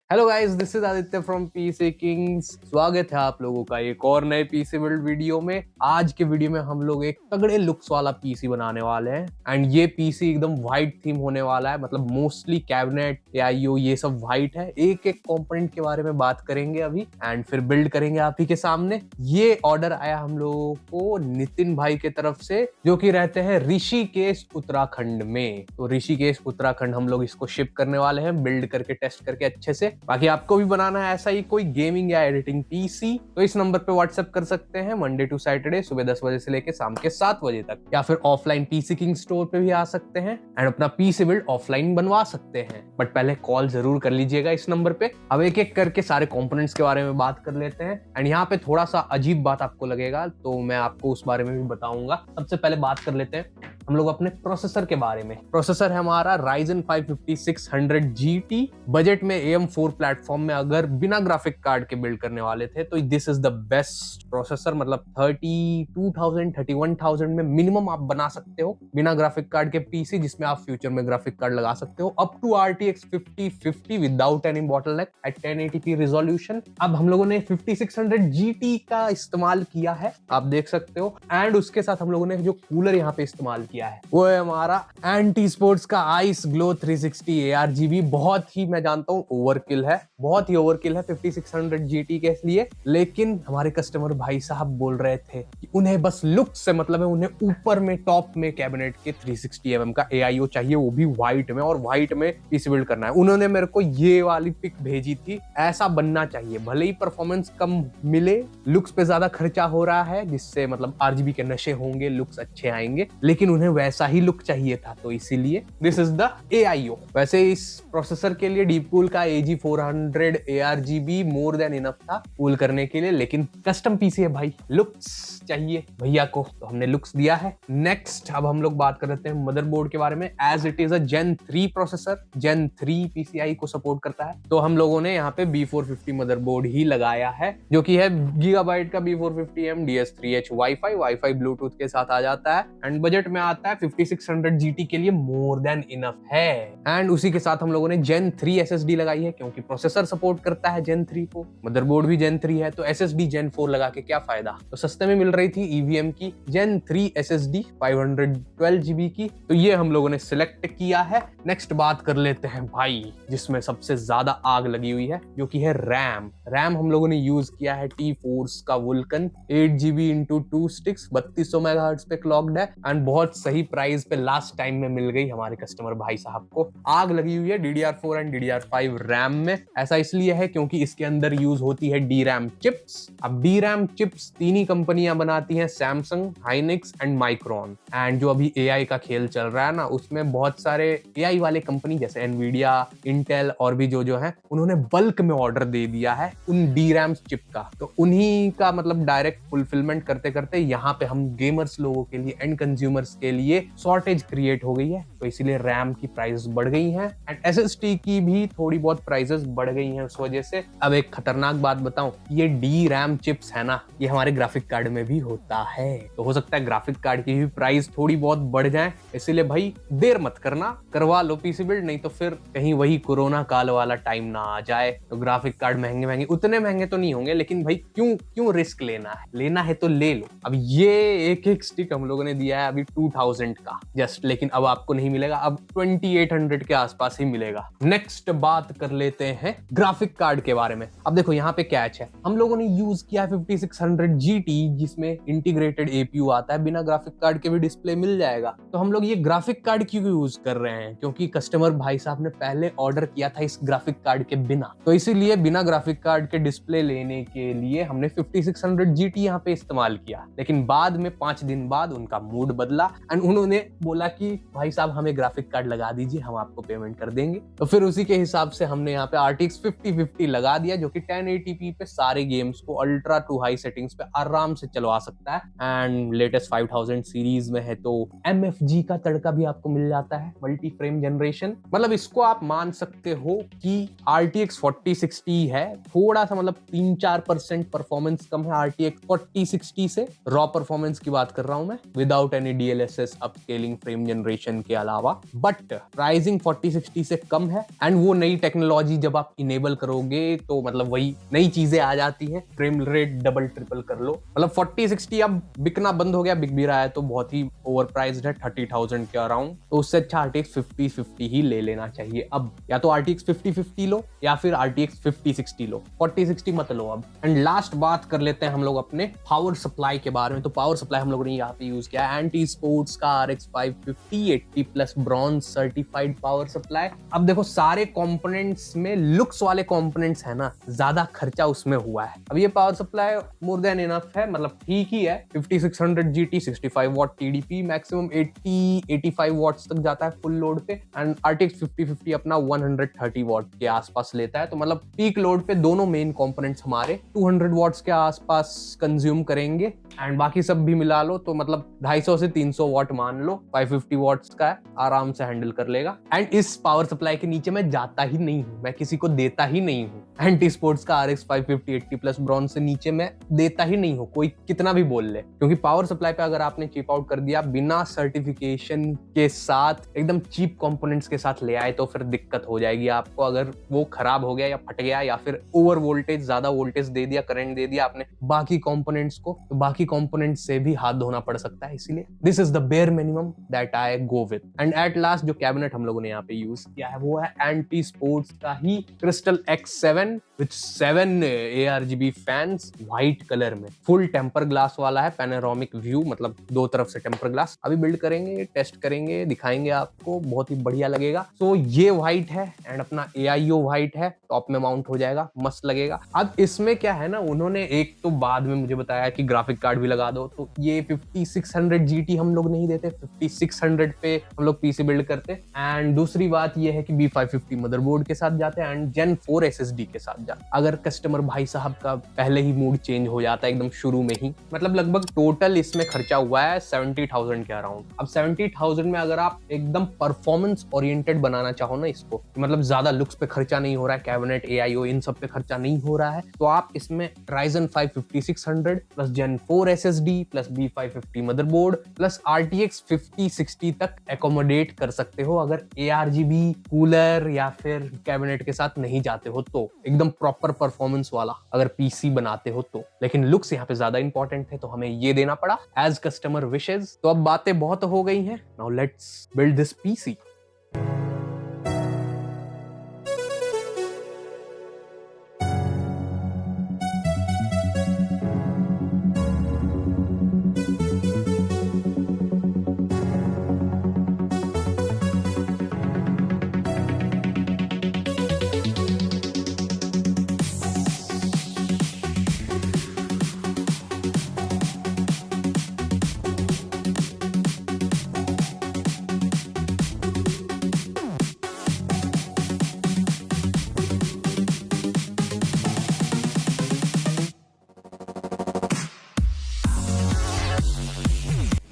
Hello guys, this is Aditya from PC Kings. स्वागत है आप लोगों का एक और नए पीसी बिल्ड वीडियो में। आज के वीडियो में हम लोग एक तगड़े लुक्स वाला पीसी बनाने वाले हैं एंड ये पीसी एकदम वाइट थीम होने वाला है। मतलब मोस्टली कैबिनेट एआईओ ये सब वाइट है। एक एक कंपोनेंट के बारे में बात करेंगे अभी एंड फिर बिल्ड करेंगे आप ही के सामने। ये ऑर्डर आया हम लोगों को नितिन भाई के तरफ से, जो कि रहते हैं ऋषिकेश उत्तराखंड में। तो ऋषिकेश उत्तराखंड हम लोग इसको शिप करने वाले हैं, बिल्ड करके टेस्ट करके अच्छे से। बाकी आपको भी बनाना है ऐसा ही कोई गेमिंग या एडिटिंग पीसी तो इस नंबर पे व्हाट्सएप कर सकते हैं मंडे टू सैटरडे सुबह 10 बजे से लेकर शाम के 7 बजे तक, या फिर ऑफलाइन पीसी किंग स्टोर पे भी आ सकते हैं एंड अपना पीसी बिल्ड ऑफलाइन बनवा सकते हैं। बट पहले कॉल जरूर कर लीजिएगा इस नंबर पे। अब एक एक करके सारे कंपोनेंट्स के बारे में बात कर लेते हैं एंड यहाँ पे थोड़ा सा अजीब बात आपको लगेगा तो मैं आपको उस बारे में भी बताऊंगा। सबसे पहले बात कर लेते हैं हम लोग अपने प्रोसेसर के बारे में। प्रोसेसर है हमारा Ryzen 5 5600 GT। बजट में AM4 प्लेटफॉर्म में अगर बिना ग्राफिक कार्ड के बिल्ड करने वाले थे तो this is the best processor. मतलब 32,000 31,000 में मिनिमम आप बना सकते हो बिना ग्राफिक कार्ड के पीसी, जिसमें आप फ्यूचर में ग्राफिक कार्ड लगा सकते हो up to RTX 5050 without any bottleneck at 1080p resolution. अब हम लोगों ने 5600 GT का इस्तेमाल किया है, आप देख सकते हो। एंड उसके साथ हम लोगों ने जो कूलर यहाँ पे इस्तेमाल किया है वो है हमारा एंटी स्पोर्ट्स का आइस ग्लो 360 ARGB। बहुत ही, मैं जानता हूँ ओवरकिल है, बहुत ही ओवरकिल है 5600 GT के लिए, लेकिन हमारे कस्टमर भाई साहब बोल रहे थे कि उन्हें बस लुक से मतलब है, उन्हें ऊपर में टॉप में कैबिनेट के 360 mm का AIO चाहिए, वो भी व्हाइट में, और व्हाइट में पीसी बिल्ड करना है। उन्होंने मेरे को ये वाली पिक भेजी थी, ऐसा बनना चाहिए। भले ही परफॉर्मेंस कम मिले, लुक्स पे ज्यादा खर्चा हो रहा है जिससे मतलब RGB के नशे होंगे, लुक्स अच्छे आएंगे, लेकिन उन्हें वैसा ही लुक चाहिए था, तो इसीलिए दिस इज द AIO। वैसे इस प्रोसेसर के लिए डीप कूल का AG400 ARGB मोर देन इनफ था कूल करने के लिए, लेकिन कस्टम पीसी है भाई, लुक्स चाहिए भैया को, तो हमने लुक्स दिया है। नेक्स्ट अब हम लोग बात कर रहे हैं मदरबोर्ड के बारे में। As it is a Gen 3 processor, Gen 3 PCI को सपोर्ट करता है, तो हम लोगों ने यहाँ पे B450 मदरबोर्ड ही लगाया है, जो कि है गीगाबाइट का B450M DS3H वाईफाई ब्लूटूथ के साथ आ जाता है एंड बजट में आता है 5600 GT के लिए मोर देन इनफ है। एंड उसी के साथ हम लोगों ने Gen 3 SSD लगाई है, क्योंकि प्रोसेसर सपोर्ट करता है Gen 3 को, मदरबोर्ड भी Gen 3 है, तो SSD Gen 4 लगा के क्या फायदा। तो सस्ते में मिल रही थी EVM की Gen 3 SSD 512 GB की, तो ये हम लोगों ने सिलेक्ट किया है। नेक्स्ट बात कर लेते हैं भाई जिसमें सबसे ज्यादा आग लगी हुई है, जो कि है रैम हम लोगों ने यूज किया है T-Force का Vulcan 8GB into 2 sticks 3200 MHz पे क्लॉक्ड है एंड बहुत सही प्राइस पे लास्ट टाइम में मिल गई हमारे कस्टमर भाई साहब को। आग लगी हुई है DDR4 एंड DDR5 रैम में। ऐसा इसलिए है क्योंकि इसके अंदर यूज होती है DRAM चिप्स। अब DRAM चिप्स तीन ही कंपनियां बनाती हैं, Samsung, Hynix and micron. And जो अभी AI का खेल चल रहा है ना, उसमें बहुत सारे AI वाले कंपनी जैसे एनवीडिया, इंटेल और भी जो है, उन्होंने बल्क में ऑर्डर दे दिया है उन DRAM चिप का, तो उन्हीं का मतलब डायरेक्ट फुलफिलमेंट करते करते यहाँ पे हम गेमर्स लोगों के लिए, एंड कंज्यूमर्स के लिए शॉर्टेज क्रिएट हो गई है, तो इसीलिए रैम की प्राइस बढ़ गई है एंड SSD की भी थोड़ी बहुत प्राइसेस बढ़ गई हैं उस वजह से। अब एक खतरनाक बात बताऊं, ये DRAM चिप्स है ना, ये हमारे ग्राफिक कार्ड में भी होता है, तो हो सकता है ग्राफिक कार्ड की भी प्राइस थोड़ी बहुत बढ़ जाए, इसीलिए भाई देर मत करना, करवा लो पीसी बिल्ड, नहीं तो फिर कहीं वही कोरोना काल वाला टाइम ना आ जाए तो ग्राफिक कार्ड महंगे उतने महंगे तो नहीं होंगे, लेकिन भाई क्यों रिस्क लेना है तो ले लो। अब ये एक स्टिक हम लोगों ने दिया है अभी 2000 का जस्ट, लेकिन अब आपको नहीं मिलेगा, अब 2800 के आसपास ही मिलेगा। नेक्स्ट बात कर लेते हैं ग्राफिक कार्ड के बारे में। अब देखो यहाँ पे कैच है, हम लोगों ने यूज किया है 5600 GT जिसमें इंटीग्रेटेड APU आता है, बिना ग्राफिक कार्ड के भी डिस्प्ले मिल जाएगा। तो हम लोग ये ग्राफिक कार्ड क्यों यूज कर रहे हैं, क्योंकि कस्टमर भाई साहब ने पहले ऑर्डर किया था इस ग्राफिक कार्ड के बिना, तो इसीलिए बिना ग्राफिक कार्ड के डिस्प्ले लेने के लिए हमने 5600 GT यहाँ पे इस्तेमाल किया। लेकिन बाद में 5 दिन बाद उनका मूड बदला एंड उन्होंने बोला कि भाई साहब हमें ग्राफिक कार्ड लगा दीजिए, हम आपको पेमेंट कर देंगे। तो फिर उसी के हिसाब से हमने यहाँ पे RTX 5050 लगा दिया, जो कि 1080p पे सारे गेम्स को अल्ट्रा टू हाई सेटिंग्स पे आराम से चलवा सकता है। एंड लेटेस्ट 5000 सीरीज में है तो MFG का तड़का भी आपको मिल जाता है, मल्टी फ्रेम जनरेशन। मतलब इसको आप मान सकते हो कि RTX 4060 है, थोड़ा सा मतलब 3-4% परफॉर्मेंस कम है RTX 4060 से। रॉ परफॉर्मेंस की बात कर रहा हूं मैं, without any DLSS upscaling frame generation के अलावा, बट प्राइसिंग 4060 से कम है। एंड वो नई टेक्नोलॉजी जब आप इनेबल करोगे तो मतलब वही नई चीजें आ जाती हैं, फ्रेम रेट डबल ट्रिपल कर लो। मतलब 4060 अब बिकना बंद हो गया, बिक भी रहा है तो बहुत ही ओवर प्राइस्ड है 30,000 के अराउंड। तो उससे अच्छा RTX 5050 ही ले लेना चाहिए अब, या तो RTX 5050 लो या फिर RTX 5060 लो, 4060 मत लो अब। एंड लास्ट बात कर लेते हैं हम लोग अपने पावर सप्लाई के बारे में। तो पावर सप्लाई हम लोगों ने यहाँ पे यूज किया है एंटी स्पोर्ट्स का RX 550 80+ bronze certified power supply. अब देखो सारे कंपोनेंट्स में लुक्स वाले कंपोनेंट्स है ना, ज्यादा खर्चा उसमें हुआ है। अब ये power supply more than enough है, मतलब ठीक ही है। 5600 GT 65 watt TDP, maximum 80-85 watts तक जाता है फुल लोड पे। एंड RTX 5050 अपना 130 वॉट के आसपास लेता है, तो मतलब पीक लोड पे दोनों मेन कंपोनेंट्स हमारे 200 वॉट्स के आसपास कंज्यूम करेंगे। एंड बाकी सब भी मिला लो तो मतलब 250 से 300 वॉट मान लो, 550 वॉट्स का है, आराम से हैंडल कर लेगा। एंड इस पावर सप्लाई के नीचे मैं जाता ही नहीं हूँ, मैं किसी को देता ही नहीं हूँ। एंटी स्पोर्ट्स का RX 550 80+ ब्रॉन्ज से नीचे मैं देता ही नहीं हूँ, कोई कितना भी बोल ले। क्योंकि पावर सप्लाई पे अगर आपने चिप आउट कर दिया बिना सर्टिफिकेशन के साथ, एकदम चीप कंपोनेंट्स के साथ ले आए, तो फिर दिक्कत हो जाएगी आपको। अगर वो खराब हो गया या फट गया या फिर ओवर वोल्टेज, ज्यादा वोल्टेज दे दिया, करंट दे दिया आपने बाकी कंपोनेंट्स को, तो बाकी कंपोनेंट्स से भी हाथ धोना पड़ सकता है। इसीलिए this is the bare minimum that I go with. And at last जो कैबिनेट हम लोगों ने यहाँ पे यूज किया है वो है एंटी स्पोर्ट्स का ही Crystal X7 with 7 ARGB fans, white colour में, फुल टेम्पर ग्लास वाला है, पैनोरामिक व्यू, मतलब दो तरफ से टेम्पर ग्लास। अभी बिल्ड करेंगे, टेस्ट करेंगे, दिखाएंगे आपको, बहुत ही बढ़िया लगेगा। तो ये व्हाइट है एंड अपना AIO व्हाइट है, टॉप में माउंट हो जाएगा, मस्त लगेगा। अब इसमें क्या है ना, उन्होंने एक तो बाद में मुझे बताया कि ग्राफिक कार्ड भी लगा दो, तो ये 5600 GT हम लोग नहीं देते, 5600 पे हम लोग PC बिल्ड करते। एंड दूसरी बात ये है कि B550 मदरबोर्ड के साथ जाते हैं एंड Gen 4 SSD के साथ जाते हैं। अगर कस्टमर भाई साहब का पहले ही मूड चेंज हो जाता है एकदम शुरू में ही, मतलब लगभग टोटल इसमें खर्चा हुआ है 70,000 के अराउंड। अब 70,000 में अगर आप एकदम परफॉर्मेंस ओरिएंटेड बनाना चाहो ना इसको, मतलब ज्यादा लुक्स पे खर्चा नहीं हो रहा है, कैबिनेट AIO इन सब पे खर्चा नहीं हो रहा है, तो आप इसमें Ryzen 5 5600 plus Gen 4 SSD plus B550 motherboard plus RTX 5060 तक एकोमोडेट कर सकते हो, अगर ARGB कूलर या फिर कैबिनेट के साथ नहीं जाते हो तो। एकदम प्रॉपर परफॉर्मेंस वाला अगर PC बनाते हो तो। लेकिन लुक्स यहाँ पे ज्यादा इंपॉर्टेंट है, तो हमें ये देना पड़ा एज कस्टमर विशेज। तो अब बातें बहुत हो गई हैं, now let's build this PC।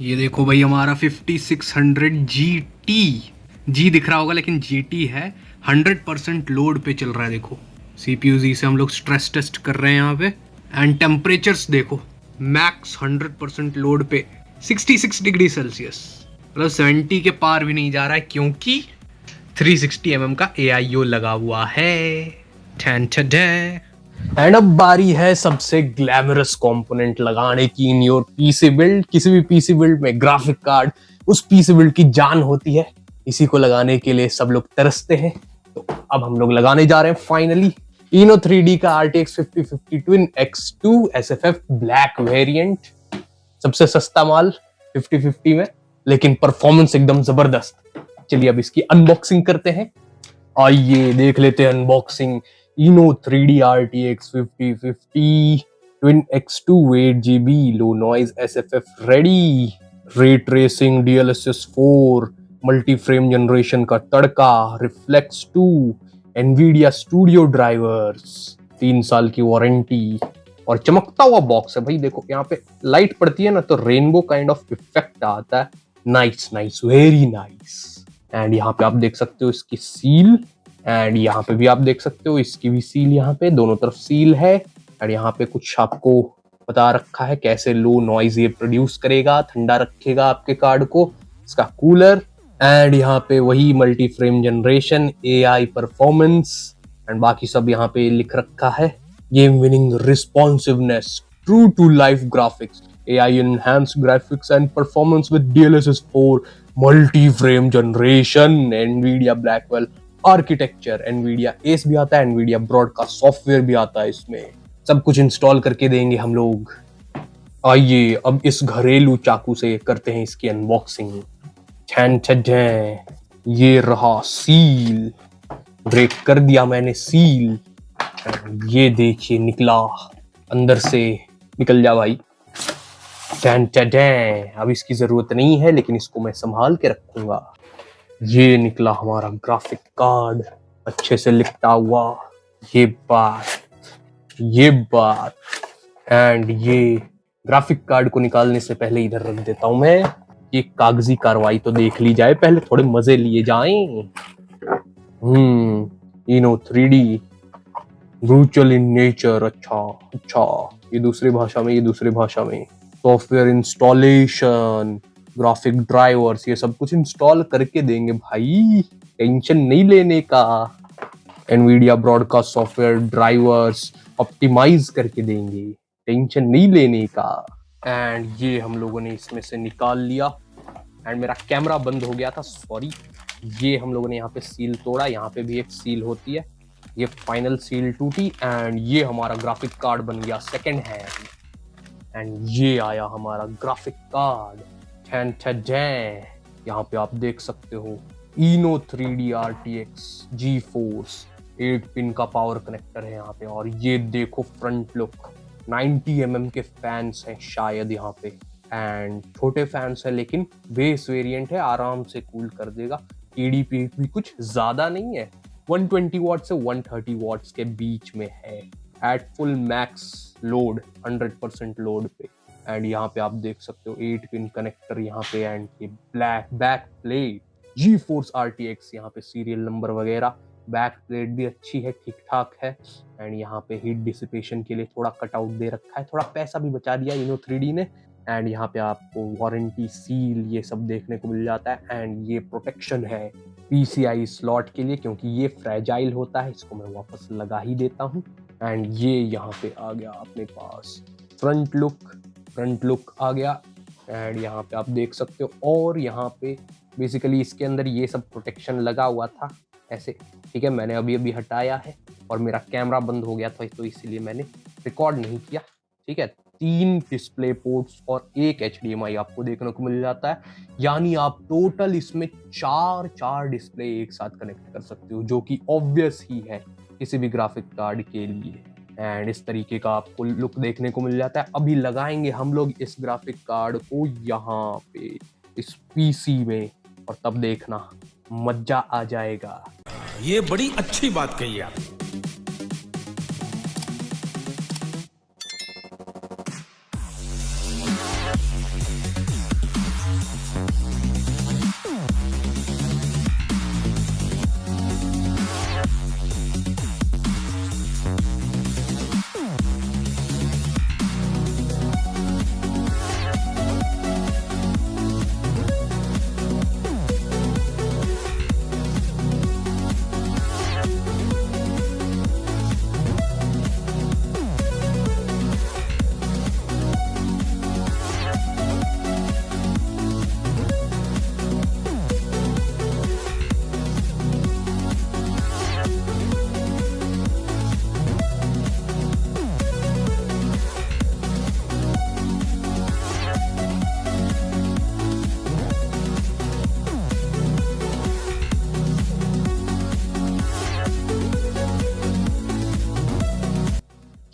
ये देखो भाई हमारा 5600 GT, जी दिख रहा होगा लेकिन GT है, 100% लोड पे चल रहा है। देखो CPU Z से हम लोग स्ट्रेस टेस्ट कर रहे हैं यहाँ पे। एंड टेम्परेचर्स देखो, मैक्स 100% लोड पे 66 डिग्री सेल्सियस, मतलब 70 के पार भी नहीं जा रहा है, क्योंकि 360 mm का AIO लगा हुआ है। एंड अब बारी है सबसे ग्लैमरस कंपोनेंट लगाने की इन योर PC बिल्ड। किसी भी PC बिल्ड में ग्राफिक कार्ड उस PC बिल्ड की जान होती है, इसी को लगाने के लिए सब लोग तरसते हैं। तो अब हम लोग लगाने जा रहे हैं फाइनली Inno3D का RTX 5050 Twin X2 SFF black variant. सबसे सस्ता माल 5050 में, लेकिन परफॉर्मेंस एकदम जबरदस्त। चलिए अब इसकी अनबॉक्सिंग करते हैं, आइए देख लेते हैं unboxing. Inno3D RTX 5050 Twin X2 8GB low noise SFF ready, ray tracing DLSS 4, multi frame generation का तड़का, रिफ्लेक्स 2, NVIDIA स्टूडियो ड्राइवर्स, 3 साल की वारंटी और चमकता हुआ बॉक्स है भाई। देखो यहाँ पे लाइट पड़ती है ना तो रेनबो काइंड ऑफ इफेक्ट आता है। Nice nice, very nice. And यहाँ पे आप देख सकते हो इसकी सील, एंड यहाँ पे भी आप देख सकते हो इसकी भी सील, यहाँ पे दोनों तरफ सील है। एंड यहाँ पे कुछ आपको बता रखा है कैसे लो नॉइज ये प्रोड्यूस करेगा, ठंडा रखेगा आपके कार्ड को। इसका कूलर एंड यहाँ पे वही multi frame generation, AI performance and बाकी सब यहाँ पे लिख रखा है। Game winning responsiveness, true to life graphics, AI enhanced graphics and performance with DLSS 4, multi frame generation, NVIDIA Blackwell architecture, NVIDIA ACE भी आता है, NVIDIA ब्रॉडकास्ट सॉफ्टवेयर भी आता है इसमें। सब कुछ इंस्टॉल करके देंगे हम लोग। आइए अब इस घरेलू चाकू से करते हैं इसकी अनबॉक्सिंग। ये रहा सील, ब्रेक कर दिया मैंने सील। ये देखिए निकला अंदर से, निकल जा भाई। अब इसकी जरूरत नहीं है लेकिन इसको मैं संभाल के रखूंगा। ये निकला हमारा ग्राफिक कार्ड, अच्छे से लिपटा हुआ। ये बात एंड ये ग्राफिक कार्ड को निकालने से पहले इधर रख देता हूं मैं। ये कागजी कार्रवाई तो देख ली जाए पहले, थोड़े मजे लिए जाएं। इनो 3D ब्रूचल इन नेचर। अच्छा ये दूसरी भाषा में सॉफ्टवेयर इंस्टॉलेशन, ग्राफिक ड्राइवर्स, ये सब कुछ इंस्टॉल करके देंगे भाई, टेंशन नहीं लेने का। NVIDIA broadcast software drivers optimize करके देंगे, टेंशन नहीं लेने का। एंड ये हम लोगों ने इसमें से निकाल लिया एंड मेरा कैमरा बंद हो गया था, सॉरी। ये हम लोगों ने यहाँ पे सील तोड़ा, यहाँ पे भी एक सील होती है, ये फाइनल सील टूटी एंड ये हमारा ग्राफिक कार्ड बन गया सेकंड हैंड। एंड ये आया हमारा ग्राफिक कार्ड। यहाँ पे आप देख सकते हो Eno 3D RTX GeForce 8 pin का पावर कनेक्टर है यहाँ पे। और ये देखो फ्रंट लुक, 90 mm के फैंस हैं शायद यहाँ पे, एंड छोटे फैंस है लेकिन बेस वेरिएंट है, आराम से कूल कर देगा। TDP भी कुछ ज्यादा नहीं है, 120 वॉट से 130 वॉट्स के बीच में है, at full max load 100% load पे। एंड यहाँ पे आप देख सकते हो 8 पिन कनेक्टर यहाँ पे, एंड ये black back plate GeForce RTX, यहाँ पे सीरियल नंबर वगैरह, बैक प्लेट भी अच्छी है, ठीक ठाक है। एंड यहाँ पे हीट डिसिपेशन के लिए थोड़ा कटआउट दे रखा है, थोड़ा पैसा भी बचा दिया Eno 3D ने। एंड यहाँ पे आपको वारंटी सील ये सब देखने को मिल जाता है। एंड ये प्रोटेक्शन है PCI स्लॉट के लिए, क्योंकि ये फ्रेजाइल होता है, इसको मैं वापस लगा ही देता हूँ। एंड ये यहाँ पे आ गया अपने पास फ्रंट लुक आ गया। एंड यहाँ पे आप देख सकते हो, और यहाँ पे बेसिकली इसके अंदर ये सब प्रोटेक्शन लगा हुआ था ऐसे, ठीक है। मैंने अभी हटाया है और मेरा कैमरा बंद हो गया था, तो इसीलिए मैंने रिकॉर्ड नहीं किया, ठीक है। 3 डिस्प्ले पोर्ट्स और 1 HDMI आपको देखने को मिल जाता है, यानी आप टोटल इसमें 4 डिस्प्ले एक साथ कनेक्ट कर सकते हो, जो कि ऑब्वियस ही है किसी भी ग्राफिक कार्ड के लिए। एंड इस तरीके का आपको लुक देखने को मिल जाता है। अभी लगाएंगे हम लोग इस ग्राफिक कार्ड को यहाँ पे इस PC में, और तब देखना मजा आ जाएगा। ये बड़ी अच्छी बात कही आप।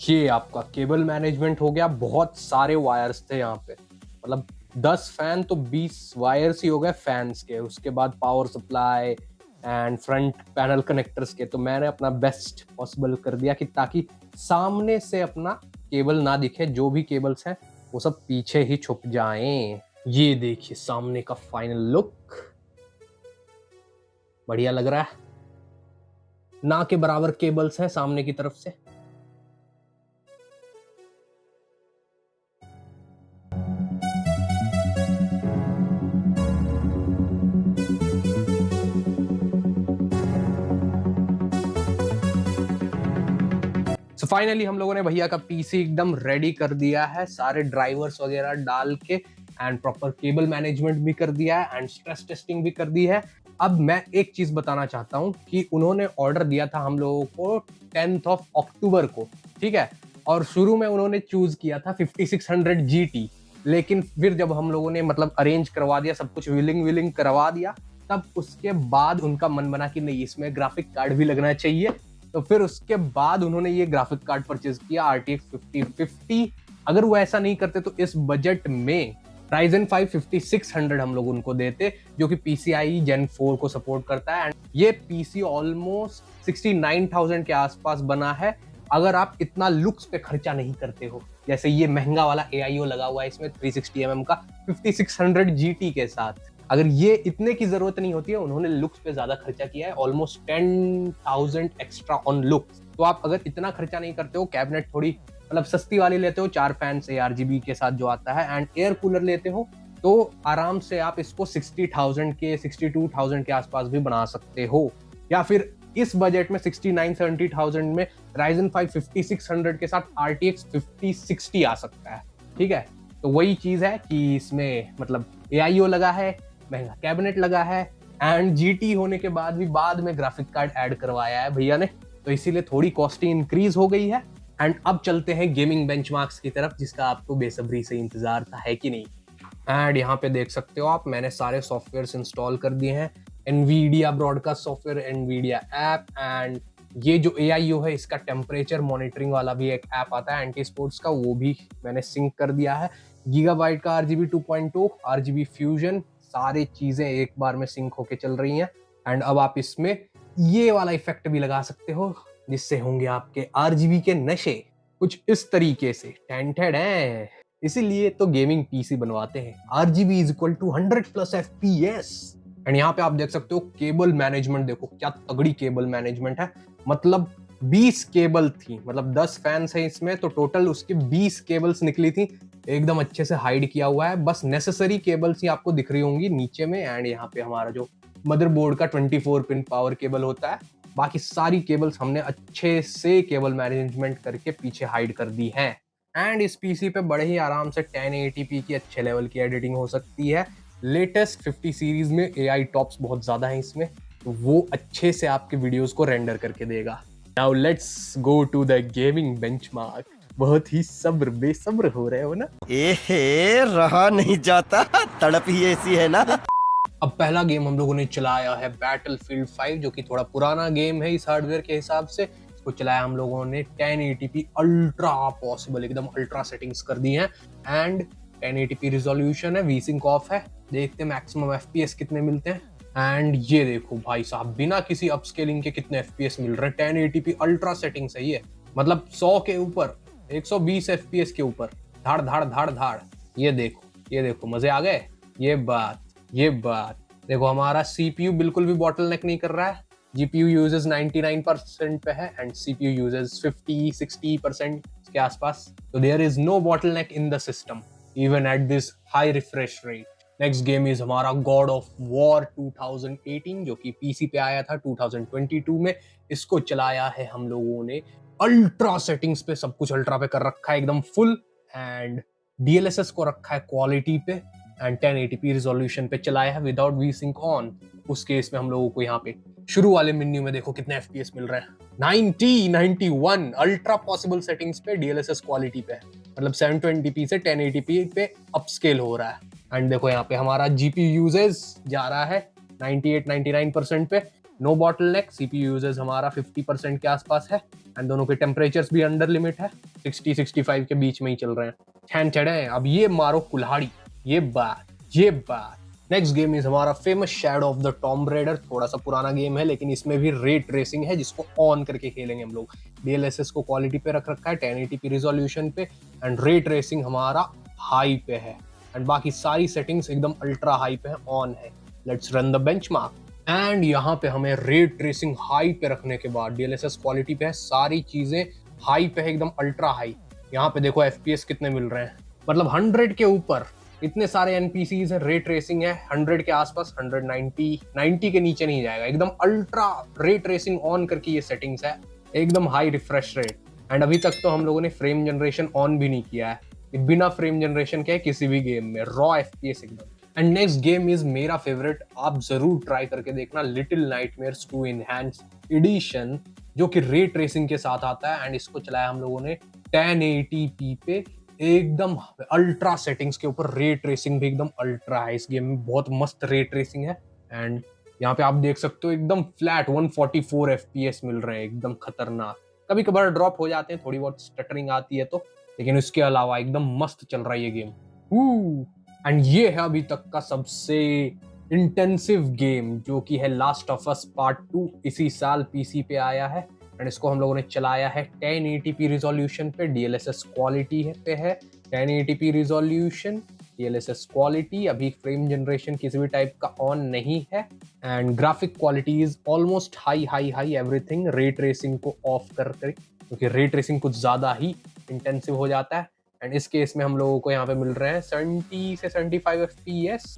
ये आपका केबल मैनेजमेंट हो गया, बहुत सारे वायर्स थे यहाँ पे, मतलब 10 फैन तो 20 वायर्स ही हो गए फैंस के। उसके बाद power supply and front panel connectors के। तो मैंने अपना बेस्ट पॉसिबल कर दिया कि ताकि सामने से अपना केबल ना दिखे, जो भी केबल्स हैं वो सब पीछे ही छुप जाएं। ये देखिए सामने का फाइनल लुक, बढ़िया लग रहा है ना के बराबर केबल्स हैं सामने की तरफ से। सो फाइनली हम लोगों ने भैया का पीसी एकदम रेडी कर दिया है, सारे ड्राइवर्स वगैरह डाल के, एंड प्रॉपर केबल मैनेजमेंट भी कर दिया है एंड स्ट्रेस टेस्टिंग भी कर दी है। अब मैं एक चीज बताना चाहता हूँ कि उन्होंने ऑर्डर दिया था हम लोगों को 10th of October को, ठीक है, और शुरू में उन्होंने चूज किया था 5600 GT, लेकिन फिर जब हम लोगों ने मतलब अरेंज करवा दिया, सब कुछ विलिंग करवा दिया, तब उसके बाद उनका मन बना कि नहीं, इसमें ग्राफिक कार्ड भी लगना चाहिए। तो फिर उसके बाद उन्होंने ये ग्राफिक कार्ड परचेज किया RTX 5050। अगर वो ऐसा नहीं करते तो इस बजट में Ryzen 5 5600 हम लोग उनको देते, जो कि PCIe Gen 4 को सपोर्ट करता है। एंड ये पीसी ऑलमोस्ट 69,000 के आसपास बना है, अगर आप इतना लुक्स पे खर्चा नहीं करते हो। जैसे ये महंगा वाला AIO लगा हुआ है इसमें 360mm का 5600 GT के साथ, अगर ये इतने की जरूरत नहीं होती है, उन्होंने लुक्स पे ज्यादा खर्चा किया है, ऑलमोस्ट 10,000 एक्स्ट्रा ऑन लुक्स। तो आप अगर इतना खर्चा नहीं करते हो, कैबिनेट थोड़ी मतलब सस्ती वाली लेते हो, 4 फैंस ARGB के साथ जो आता है, एंड एयर कूलर लेते हो, तो आराम से आप इसको 60,000 के 62,000 के आसपास भी बना सकते हो। या फिर इस बजट में 69-70,000 में Ryzen 5 5600 के साथ RTX 5060 आ सकता है, ठीक है। तो वही चीज है कि इसमें मतलब AIO लगा है, महंगा कैबिनेट लगा है, एंड GT होने के बाद भी बाद में ग्राफिक कार्ड ऐड करवाया है भैया ने, तो इसीलिए थोड़ी कॉस्टिंग इंक्रीज हो गई है। एंड अब चलते हैं गेमिंग बेंचमार्क्स की तरफ, जिसका आपको बेसब्री से इंतजार था, है कि नहीं। एंड यहाँ पे देख सकते हो आप, मैंने सारे सॉफ्टवेयर इंस्टॉल कर दिए हैं, NVIDIA broadcast software, NVIDIA app, and ये जो AIO है इसका टेम्परेचर मॉनिटरिंग वाला भी एक ऐप आता है एंटी स्पोर्ट्स का, वो भी मैंने सिंक कर दिया है। गीगाबाइट का RGB 2.2, RGB फ्यूजन, सारी चीजें एक बार में सिंक होके चल रही हैं। एंड अब आप इसमें ये वाला इफेक्ट भी लगा सकते हो, जिससे होंगे आपके RGB के नशे कुछ इस तरीके से टेंटेड है। इसीलिए तो गेमिंग पीसी बनवाते हैं, RGB is equal to 100+ FPS। And यहाँ पे आप देख सकते हो केबल मैनेजमेंट, देखो क्या तगड़ी केबल मैनेजमेंट है। मतलब 20 केबल थी, मतलब 10 फैंस है इसमें, तो टोटल उसकी 20 केबल्स निकली थी, एकदम अच्छे से हाइड किया हुआ है। बस नेसेसरी केबल्स ही आपको दिख रही होंगी नीचे में। एंड यहाँ पे हमारा जो मदरबोर्ड का 24 पिन पावर केबल होता है, बाकी सारी केबल्स हमने अच्छे से केबल मैनेजमेंट करके पीछे हाइड कर दी है। एंड इस पीसी पे बड़े ही आराम से 1080p की अच्छे लेवल की एडिटिंग हो सकती है। लेटेस्ट 50 सीरीज में AI टॉप्स बहुत ज्यादा है इसमें, तो वो अच्छे से आपके वीडियोस को रेंडर करके देगा। Now let's go to the gaming benchmark. बहुत ही सब्र बेसब्र हो रहे हो ना? एहे, रहा नहीं जाता, तड़प ही ऐसी है ना। अब पहला गेम हम लोगों ने चलाया है बैटलफील्ड 5, जो कि थोड़ा पुराना गेम है इस हार्डवेयर के हिसाब से। इसको चलाया हम लोगों ने 1080p अल्ट्रा पॉसिबल, एकदम अल्ट्रा सेटिंग्स कर दी हैं, एंड 1080p रिजोल्यूशन है, वीसिंक ऑफ है। देखते हैं मैक्सिमम FPS कितने मिलते हैं। एंड ये देखो भाई साहब, बिना किसी अपस्केलिंग के कितने FPS मिल रहे हैं। 1080p अल्ट्रा सेटिंग सही है, मतलब 100 के ऊपर, 120 FPS के ऊपर, धाड़ धाड़ धाड़ धाड़। ये देखो मजे आ गए। ये बात देखो, हमारा CPU बिल्कुल भी बॉटलनेक नहीं कर रहा है। GPU यूजेस 99% पे है एंड CPU यूजेस 50-60% के आसपास। तो there is no bottleneck in the system even at this high refresh rate. Next game is हमारा गॉड ऑफ वॉर 2018, जो कि PC पे आया था 2022 में। इसको चलाया है हम लोगों ने अल्ट्रा सेटिंग्स पे, सब कुछ अल्ट्रा पे कर रखा है एकदम फुल, एंड DLSS को रखा है क्वालिटी पे, एंड 1080p रिजोल्यूशन पे चलाया है विदाउट वीसिंक ऑन। उस केस में हम लोगों को यहाँ पे शुरू वाले मेन्यू में देखो कितने FPS मिल रहे हैं, 90, 91 अल्ट्रा पॉसिबल सेटिंग्स पे, DLSS क्वालिटी पे, मतलब 720p से 1080p पे अपस्केल हो रहा है। एंड देखो यहाँ पे हमारा GPU यूजेस जा रहा है 98-99% पे, नो बॉटलनेक। CPU यूजेस हमारा 50% के आसपास है, एंड दोनों के टेम्परेचर्स भी अंडर लिमिट है, 60-65 के बीच में ही चल रहे हैं। छैन चढ़े, अब ये मारो कुल्हाड़ी। ये बात नेक्स्ट गेम इज हमारा famous shadow of the tomb raider. थोड़ा सा पुराना गेम है, लेकिन इसमें भी रे ट्रेसिंग है, जिसको ऑन करके खेलेंगे हम लोग। DLSS को क्वालिटी पे रख रखा है 1080p रिजोल्यूशन पे, एंड रे ट्रेसिंग हमारा हाई पे है, एंड बाकी सारी सेटिंग्स एकदम अल्ट्रा हाई पे है, ऑन है। Let's run the benchmark. And यहाँ पे हमें रे ट्रेसिंग हाई पे रखने के बाद DLSS क्वालिटी पे है, सारी चीजें हाई पे है, एकदम अल्ट्रा हाई। यहाँ पे देखो FPS कितने मिल रहे हैं, मतलब 100 के ऊपर। इतने सारे NPCs हैं, रे ट्रेसिंग है 100 के आसपास, 190 के नीचे नहीं जाएगा। एकदम अल्ट्रा रे ट्रेसिंग ऑन करके ये सेटिंग्स है, एकदम हाई रिफ्रेश रेट। एंड अभी तक तो हम लोगों ने फ्रेम जनरेशन ऑन भी नहीं किया है, ये बिना फ्रेम जनरेशन के है किसी भी गेम में, रॉ एफपीएस एकदम। एंड नेक्स्ट गेम इज मेरा फेवरेट, आप जरूर ट्राई करके देखना, लिटिल नाइटमेयर्स 2 एनहांस्ड एडिशन, जो कि रे ट्रेसिंग के साथ आता है। एंड इसको चलाया हम लोगों ने 1080p पे, एकदम अल्ट्रा सेटिंग्स के ऊपर, रे ट्रेसिंग भी एकदम अल्ट्रा है इस गेम में, बहुत मस्त रे ट्रेसिंग है। एंड यहाँ पे आप देख सकते हो एकदम फ्लैट 144 एफपीएस मिल रहे हैं, एकदम खतरनाक। कभी कभार ड्रॉप हो जाते हैं, थोड़ी बहुत स्टटरिंग आती है तो, लेकिन उसके अलावा एकदम मस्त चल रहा है ये गेम। एंड ये है अभी तक का सबसे इंटेंसिव गेम, जो कि है लास्ट ऑफ अस पार्ट 2, इसी साल पीसी पे आया है। एंड इसको हम लोगों ने चलाया है 1080p रिजोल्यूशन पे, DLSS क्वालिटी पे है 1080p रिजोल्यूशन, DLSS क्वालिटी। अभी फ्रेम जनरेशन किसी भी टाइप का ऑन नहीं है। And graphic quality is almost high everything, ray tracing को ऑफ कर क्योंकि रे ट्रेसिंग कुछ ज्यादा ही इंटेंसिव हो जाता है। एंड इस केस में हम लोगों को यहाँ पे मिल रहे हैं 70 से 75 FPS।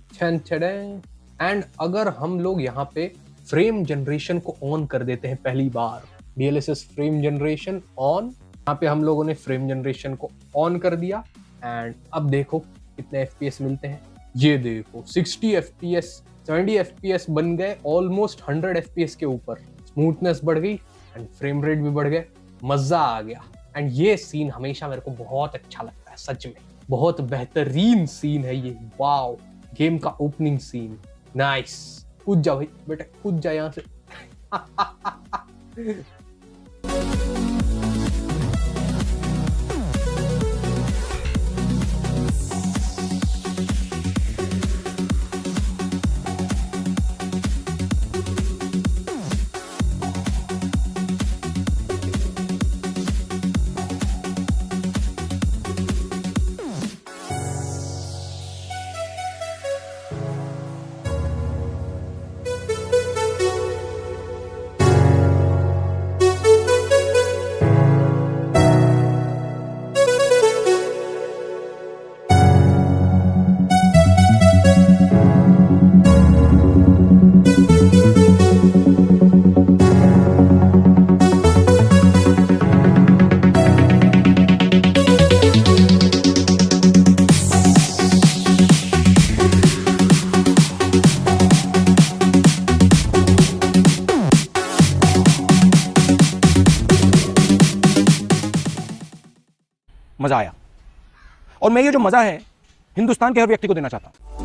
एंड अगर हम लोग यहाँ पे फ्रेम जनरेशन को ऑन कर देते हैं पहली बार, DLSS फ्रेम जनरेशन ऑन, यहाँ पे हम लोगों ने फ्रेम जनरेशन को ऑन कर दिया। एंड अब देखो कितने FPS मिलते हैं, ये देखो 60 FPS, 70 FPS बन गए, ऑलमोस्ट 100 FPS के ऊपर, स्मूथनेस बढ़ गई एंड फ्रेम रेट भी बढ़ गए, मजा आ गया। एंड ये सीन हमेशा मेरे को बहुत अच्छा लगता है, सच में बहुत बेहतरीन सीन है ये, वाओ। गेम का ओपनिंग सीन नाइस। कूद जा भाई बेटा, कूद जा यहाँ से। मजा आया, और मैं ये जो मजा है हिंदुस्तान के हर व्यक्ति को देना चाहता हूं।